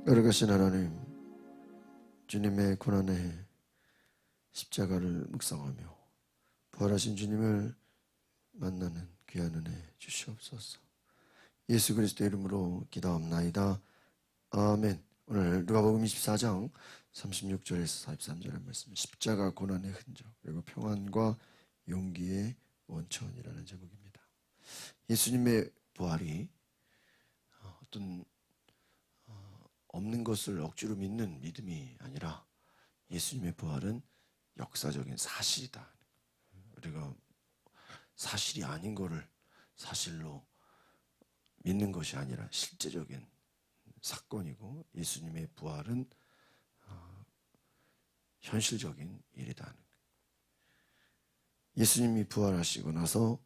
거룩하신 하나님, 주님의 고난의 십자가를 묵상하며 부활하신 주님을 만나는 귀한 은혜 주시옵소서. 예수 그리스도의 이름으로 기도합나이다. 아멘. 오늘 누가복음 24장 36절에서 43절의 말씀, 십자가 고난의 흔적 그리고 평안과 용기의 원천이라는 제목입니다. 예수님의 부활이 어떤 없는 것을 억지로 믿는 믿음이 아니라 예수님의 부활은 역사적인 사실이다. 우리가 사실이 아닌 거를 사실로 믿는 것이 아니라 실제적인 사건이고, 예수님의 부활은 현실적인 일이다. 예수님이 부활하시고 나서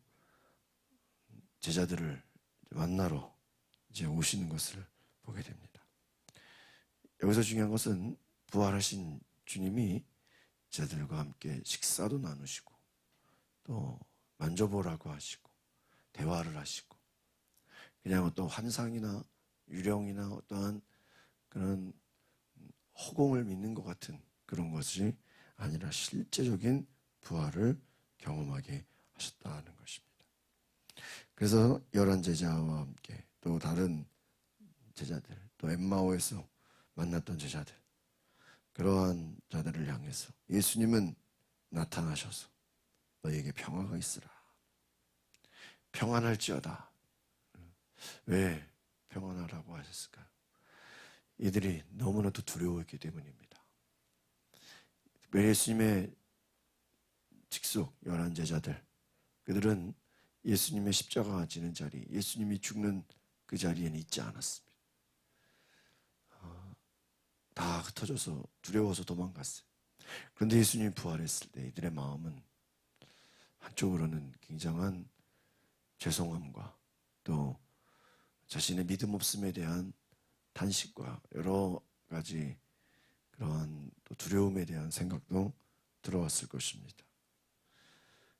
제자들을 만나러 이제 오시는 것을 보게 됩니다. 여기서 중요한 것은 부활하신 주님이 제자들과 함께 식사도 나누시고 또 만져보라고 하시고 대화를 하시고, 그냥 어떤 환상이나 유령이나 어떠한 그런 허공을 믿는 것 같은 그런 것이 아니라 실제적인 부활을 경험하게 하셨다는 것입니다. 그래서 11 제자와 함께 또 다른 제자들, 또 엠마오에서 만났던 제자들, 그러한 자들을 향해서 예수님은 나타나셔서 너희에게 평화가 있으라, 평안할지어다. 왜 평안하라고 하셨을까요? 이들이 너무나도 두려워했기 때문입니다. 예수님의 직속 11 제자들, 그들은 예수님의 십자가가 지는 자리, 예수님이 죽는 그 자리에는 있지 않았습니다. 다 흩어져서 두려워서 도망갔어요. 그런데 예수님이 부활했을 때 이들의 마음은 한쪽으로는 굉장한 죄송함과 또 자신의 믿음 없음에 대한 단식과 여러 가지 그러한 또 두려움에 대한 생각도 들어왔을 것입니다.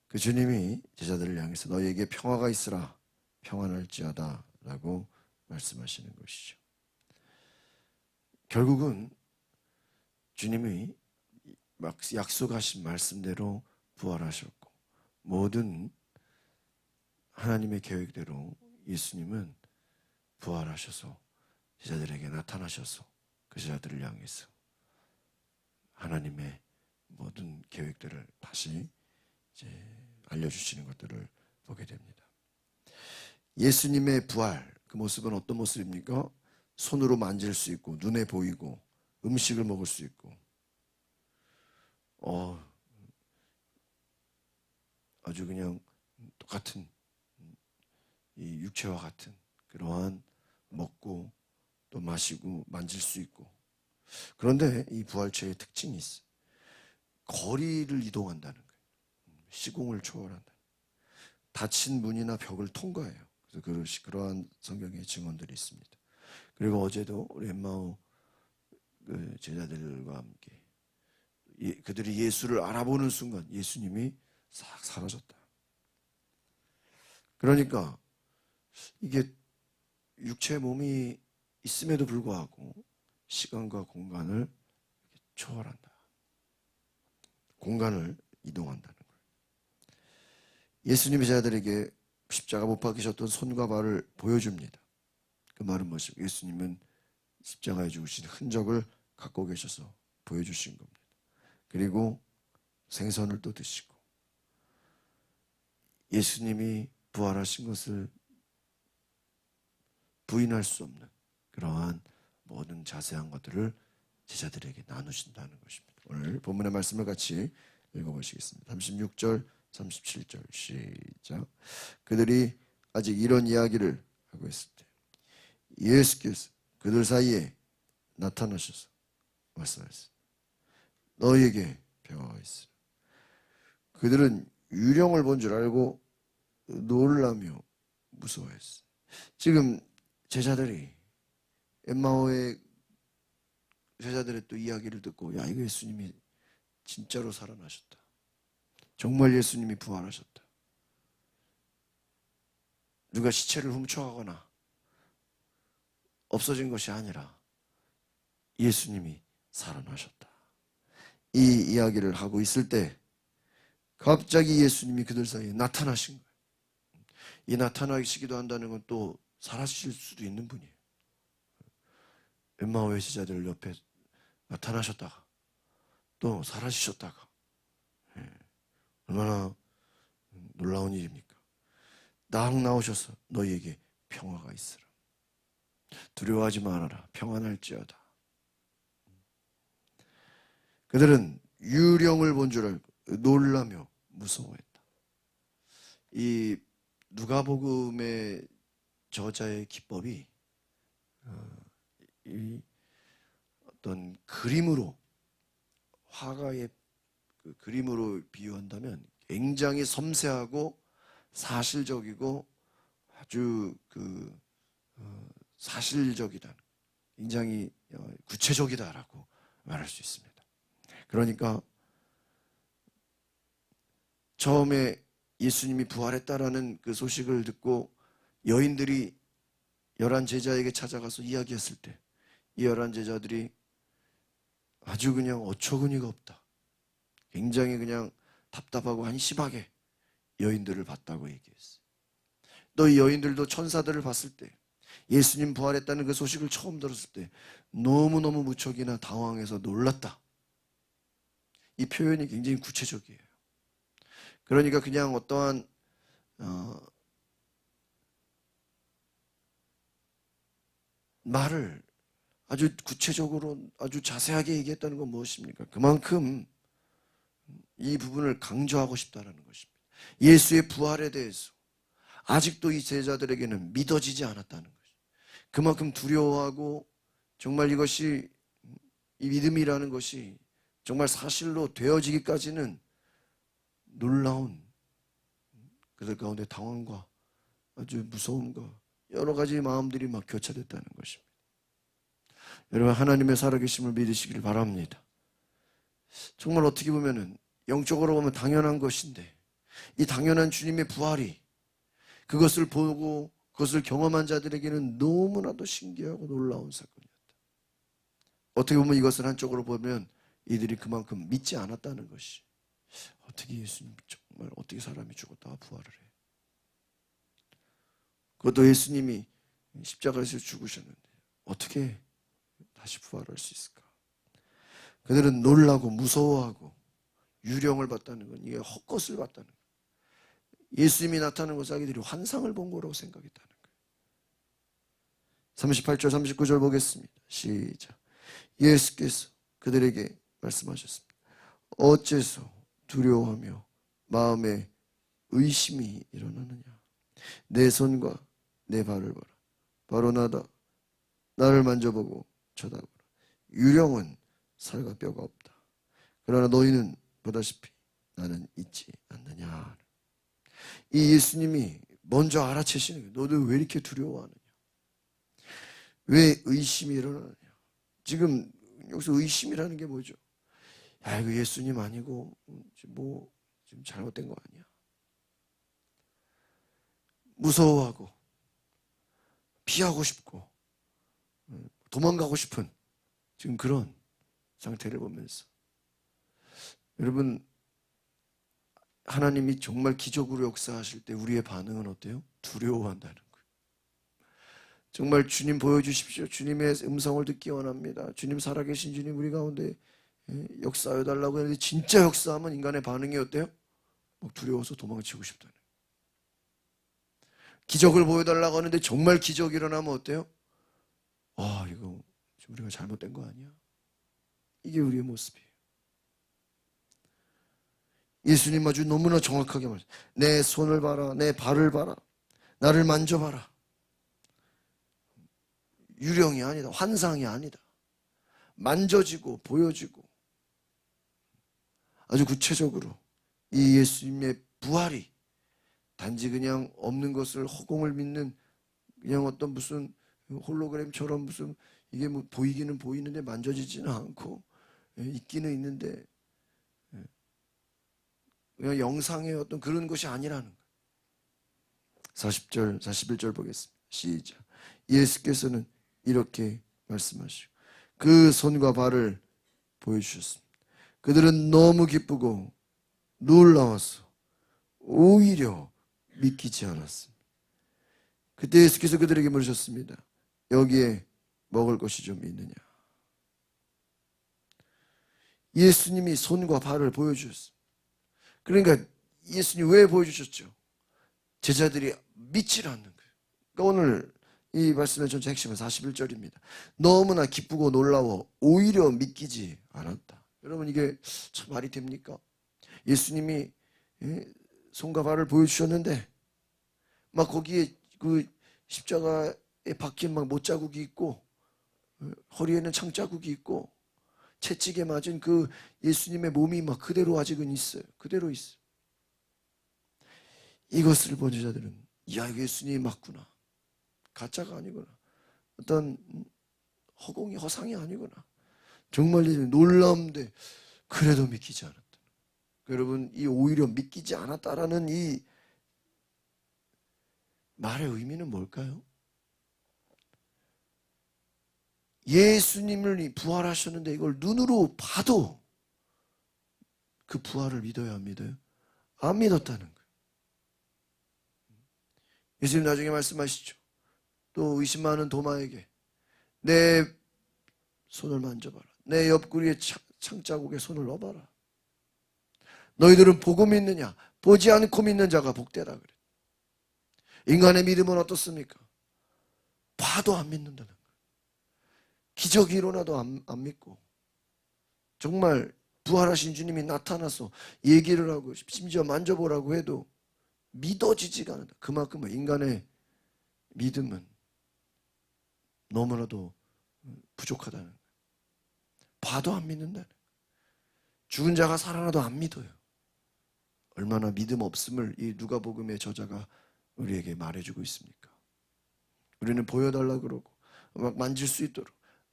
그 주님이 제자들을 향해서 너희에게 평화가 있으라, 평안할지어다 라고 말씀하시는 것이죠. 결국은 주님이 약속하신 말씀대로 부활하셨고, 모든 하나님의 계획대로 예수님은 부활하셔서 제자들에게 나타나셔서 그 제자들을 향해서 하나님의 모든 계획들을 다시 이제 알려주시는 것들을 보게 됩니다. 예수님의 부활, 그 모습은 어떤 모습입니까? 손으로 만질 수 있고 눈에 보이고 음식을 먹을 수 있고 아주 그냥 똑같은 이 육체와 같은 그러한 먹고 또 마시고 만질 수 있고, 그런데 이 부활체의 특징이 있어요. 거리를 이동한다는 거예요. 시공을 초월한다. 닫힌 문이나 벽을 통과해요. 그래서 그러한 성경의 증언들이 있습니다. 그리고 어제도 우리 엠마오 그 제자들과 함께 그들이 예수를 알아보는 순간 예수님이 싹 사라졌다. 그러니까 이게 육체의 몸이 있음에도 불구하고 시간과 공간을 초월한다. 공간을 이동한다는 거예요. 예수님이 제자들에게 십자가 못 박히셨던 손과 발을 보여줍니다. 그 말은 무엇이고, 예수님은 십자가에 죽으신 흔적을 갖고 계셔서 보여주신 겁니다. 그리고 생선을 또 드시고 예수님이 부활하신 것을 부인할 수 없는 그러한 모든 자세한 것들을 제자들에게 나누신다는 것입니다. 오늘 본문의 말씀을 같이 읽어보시겠습니다. 36절 37절 시작. 그들이 아직 이런 이야기를 하고 있을 때 예수께서 그들 사이에 나타나셔서 말씀하셨습니다. 너희에게 평화가 있으라. 그들은 유령을 본 줄 알고 놀라며 무서워했어. 지금 제자들이 엠마오의 제자들의 또 이야기를 듣고, 야, 이거 예수님이 진짜로 살아나셨다. 정말 예수님이 부활하셨다. 누가 시체를 훔쳐가거나 없어진 것이 아니라 예수님이 살아나셨다. 이 이야기를 하고 있을 때 갑자기 예수님이 그들 사이에 나타나신 거예요. 이 나타나시기도 한다는 건 또 사라질 수도 있는 분이에요. 엠마오의 제자들 옆에 나타나셨다가 또 사라지셨다가, 얼마나 놀라운 일입니까? 딱 나오셔서 너희에게 평화가 있으라. 두려워하지 말아라. 평안할지어다. 그들은 유령을 본 줄 알고 놀라며 무서워했다. 이 누가복음의 저자의 기법이 이 어떤 그림으로, 화가의 그 그림으로 비유한다면 굉장히 섬세하고 사실적이고 아주 사실적이다, 굉장히 구체적이다라고 말할 수 있습니다. 그러니까 처음에 예수님이 부활했다라는 그 소식을 듣고 여인들이 11 제자에게 찾아가서 이야기했을 때 이 11 제자들이 아주 그냥 어처구니가 없다, 굉장히 그냥 답답하고 한심하게 여인들을 봤다고 얘기했어요. 또 이 여인들도 천사들을 봤을 때, 예수님 부활했다는 그 소식을 처음 들었을 때 너무너무 무척이나 당황해서 놀랐다. 이 표현이 굉장히 구체적이에요. 그러니까 그냥 어떠한 말을 아주 구체적으로 아주 자세하게 얘기했다는 건 무엇입니까? 그만큼 이 부분을 강조하고 싶다는 것입니다. 예수의 부활에 대해서 아직도 이 제자들에게는 믿어지지 않았다는 것입니다. 그만큼 두려워하고 정말 이것이, 이 믿음이라는 것이 정말 사실로 되어지기까지는 놀라운, 그들 가운데 당황과 아주 무서움과 여러 가지 마음들이 막 교차됐다는 것입니다. 여러분, 하나님의 살아계심을 믿으시길 바랍니다. 정말 어떻게 보면은 영적으로 보면 당연한 것인데, 이 당연한 주님의 부활이 그것을 보고 그것을 경험한 자들에게는 너무나도 신기하고 놀라운 사건이었다. 어떻게 보면 이것을 한쪽으로 보면 이들이 그만큼 믿지 않았다는 것이, 어떻게 예수님 정말 어떻게 사람이 죽었다가 부활을 해? 그것도 예수님이 십자가에서 죽으셨는데 어떻게 다시 부활할 수 있을까? 그들은 놀라고 무서워하고 유령을 봤다는 건, 이게 헛것을 봤다는 거예요. 예수님이 나타나는 것을 자기들이 환상을 본 거라고 생각했다는 거예요. 38절 39절 보겠습니다. 시작. 예수께서 그들에게 말씀하셨습니다. 어째서 두려워하며 마음에 의심이 일어나느냐? 내 손과 내 발을 봐라. 바로 나다. 나를 만져보고 쳐다보라. 유령은 살과 뼈가 없다. 그러나 너희는 보다시피 나는 있지 않느냐. 이 예수님이 먼저 알아채시는 거예요. 너들 왜 이렇게 두려워하느냐? 왜 의심이 일어나느냐? 지금 여기서 의심이라는 게 뭐죠? 야, 이거 예수님 아니고 뭐 지금 잘못된 거 아니야? 무서워하고 피하고 싶고 도망가고 싶은 지금 그런 상태를 보면서, 여러분, 하나님이 정말 기적으로 역사하실 때 우리의 반응은 어때요? 두려워한다는 거예요. 정말 주님 보여주십시오. 주님의 음성을 듣기 원합니다. 주님, 살아계신 주님 우리 가운데 역사해달라고 했는데 진짜 역사하면 인간의 반응이 어때요? 막 두려워서 도망치고 싶다는 거예요. 기적을 보여달라고 하는데 정말 기적이 일어나면 어때요? 아, 이거 우리가 잘못된 거 아니야? 이게 우리의 모습이에요. 예수님 아주 너무나 정확하게 말해요. 내 손을 봐라, 내 발을 봐라, 나를 만져봐라. 유령이 아니다, 환상이 아니다. 만져지고 보여지고 아주 구체적으로 이 예수님의 부활이 단지 그냥 없는 것을 허공을 믿는 그냥 어떤 무슨 홀로그램처럼 무슨 이게 뭐 보이기는 보이는데 만져지지는 않고 있기는 있는데 그냥 영상의 어떤 그런 것이 아니라는 거예요. 40절 41절 보겠습니다. 시작. 예수께서는 이렇게 말씀하시고 그 손과 발을 보여주셨습니다. 그들은 너무 기쁘고 놀라워서 오히려 믿기지 않았습니다. 그때 예수께서 그들에게 물으셨습니다. 여기에 먹을 것이 좀 있느냐? 예수님이 손과 발을 보여주셨습니다. 그러니까 예수님 왜 보여주셨죠? 제자들이 믿질 않는 거예요. 그러니까 오늘 이 말씀의 전체 핵심은 41절입니다. 너무나 기쁘고 놀라워 오히려 믿기지 않았다. 여러분 이게 참 말이 됩니까? 예수님이 손과 발을 보여주셨는데 막 거기에 그 십자가에 박힌 막 못자국이 있고 허리에는 창자국이 있고 채찍에 맞은 그 예수님의 몸이 막 그대로 아직은 있어요. 그대로 있어요. 이것을 본 제자들은 야 예수님이 맞구나. 가짜가 아니구나. 어떤 허상이 아니구나. 정말 놀라운데 그래도 믿기지 않았다. 여러분 이 오히려 믿기지 않았다라는 이 말의 의미는 뭘까요? 예수님을 부활하셨는데 이걸 눈으로 봐도 그 부활을 믿어야 안 믿어요? 안 믿었다는 거예요. 예수님 나중에 말씀하시죠. 또 의심 많은 도마에게 내 손을 만져봐라. 내 옆구리에 창자국에 손을 넣어봐라. 너희들은 보고 믿느냐? 보지 않고 믿는 자가 복되다 그래. 인간의 믿음은 어떻습니까? 봐도 안 믿는다는 거예요. 기적이 일어나도 안 믿고 정말 부활하신 주님이 나타나서 얘기를 하고 심지어 만져보라고 해도 믿어지지가 않는다. 그만큼 인간의 믿음은 너무나도 부족하다는 거예요. 봐도 안 믿는다는 거예요. 죽은 자가 살아나도 안 믿어요. 얼마나 믿음 없음을 이 누가복음의 저자가 우리에게 말해주고 있습니까? 우리는 보여달라 그러고 막 만질 수 있도록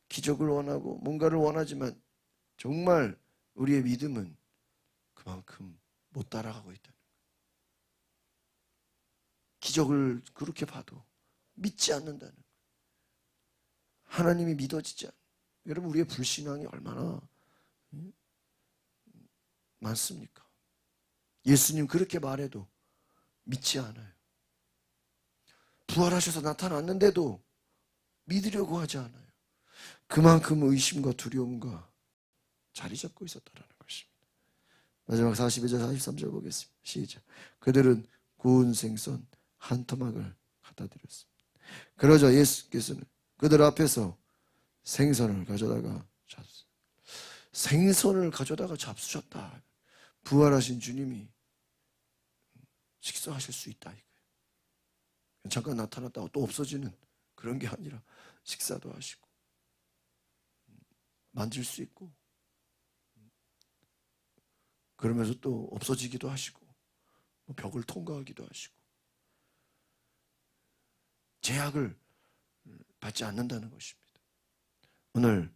기적을 원하고 뭔가를 원하지만 정말 우리의 믿음은 그만큼 못 따라가고 있다는 거예요. 기적을 그렇게 봐도 믿지 않는다는 거예요. 하나님이 믿어지지 않아요. 여러분 우리의 불신앙이 얼마나 많습니까? 예수님 그렇게 말해도 믿지 않아요. 부활하셔서 나타났는데도 믿으려고 하지 않아요. 그만큼 의심과 두려움과 자리 잡고 있었다는 것입니다. 마지막 42절 43절 보겠습니다. 시작. 그들은 구운 생선 한 토막을 갖다 드렸습니다. 그러자 예수께서는 그들 앞에서 생선을 가져다가 잡수셨다. 생선을 가져다가 잡수셨다. 부활하신 주님이 식사하실 수 있다 이거예요. 잠깐 나타났다고 또 없어지는 그런 게 아니라 식사도 하시고 만질 수 있고 그러면서 또 없어지기도 하시고 벽을 통과하기도 하시고 제약을 받지 않는다는 것입니다. 오늘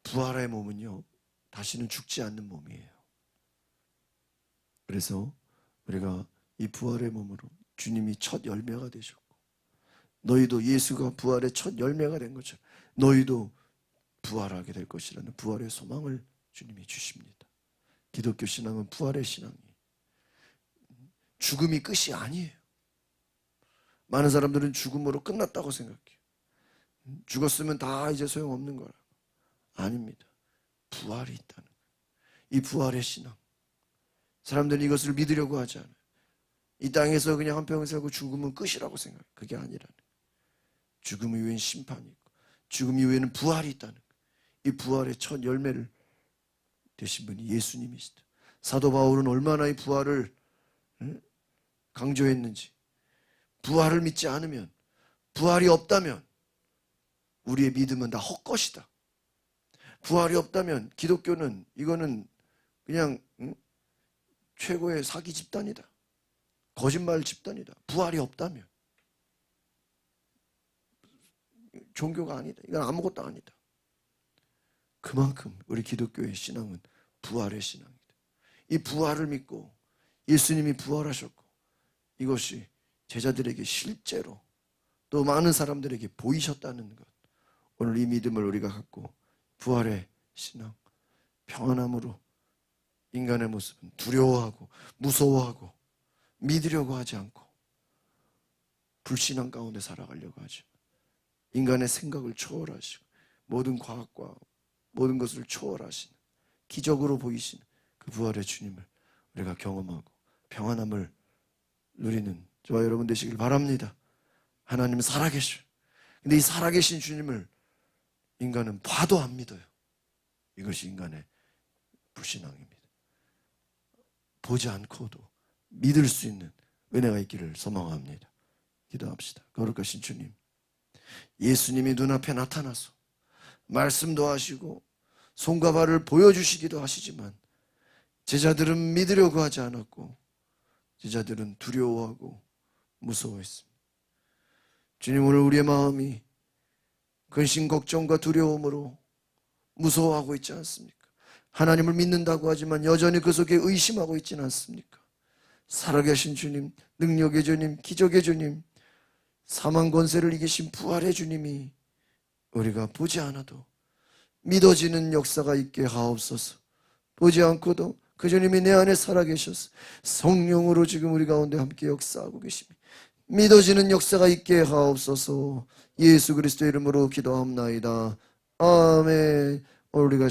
부활의 몸은요 다시는 죽지 않는 몸이에요. 그래서 우리가 이 부활의 몸으로 주님이 첫 열매가 되셨고 너희도 예수가 부활의 첫 열매가 된 것처럼 너희도 부활하게 될 것이라는 부활의 소망을 주님이 주십니다. 기독교 신앙은 부활의 신앙이에요. 죽음이 끝이 아니에요. 많은 사람들은 죽음으로 끝났다고 생각해요. 죽었으면 다 이제 소용없는 거라고. 아닙니다. 부활이 있다는 거예요. 이 부활의 신앙. 사람들은 이것을 믿으려고 하지 않아요. 이 땅에서 그냥 한평생 살고 죽으면 끝이라고 생각해요. 그게 아니라는 거예요. 죽음 이후엔 심판이 있고 죽음 이후에는 부활이 있다는 거예요. 이 부활의 첫 열매를 되신 분이 예수님이시다. 사도 바울은 얼마나 이 부활을 강조했는지. 부활을 믿지 않으면, 부활이 없다면 우리의 믿음은 다 헛것이다. 부활이 없다면 기독교는 이거는 그냥 최고의 사기 집단이다. 거짓말 집단이다. 부활이 없다면 종교가 아니다. 이건 아무것도 아니다. 그만큼 우리 기독교의 신앙은 부활의 신앙이다. 이 부활을 믿고 예수님이 부활하셨고 이것이 제자들에게 실제로 또 많은 사람들에게 보이셨다는 것. 오늘 이 믿음을 우리가 갖고 부활의 신앙, 평안함으로 인간의 모습은 두려워하고 무서워하고 믿으려고 하지 않고 불신앙 가운데 살아가려고 하죠. 인간의 생각을 초월하시고 모든 과학과 모든 것을 초월하시는 기적으로 보이시는 그 부활의 주님을 우리가 경험하고 평안함을 누리는 저와 여러분 되시길 바랍니다. 하나님은 살아계셔. 근데 이 살아계신 주님을 인간은 봐도 안 믿어요. 이것이 인간의 불신앙입니다. 보지 않고도 믿을 수 있는 은혜가 있기를 소망합니다. 기도합시다. 거룩하신 주님, 예수님이 눈앞에 나타나서 말씀도 하시고 손과 발을 보여주시기도 하시지만 제자들은 믿으려고 하지 않았고 제자들은 두려워하고 무서워했습니다. 주님, 오늘 우리의 마음이 근심 걱정과 두려움으로 무서워하고 있지 않습니까? 하나님을 믿는다고 하지만 여전히 그 속에 의심하고 있지는 않습니까? 살아계신 주님, 능력의 주님, 기적의 주님, 사망 권세를 이기신 부활의 주님이 우리가 보지 않아도 믿어지는 역사가 있게 하옵소서. 보지 않고도 그 주님이 내 안에 살아계셔서 성령으로 지금 우리 가운데 함께 역사하고 계십니다. 믿어지는 역사가 있게 하옵소서. 예수 그리스도의 이름으로 기도합나이다. 아멘. 오늘 우리가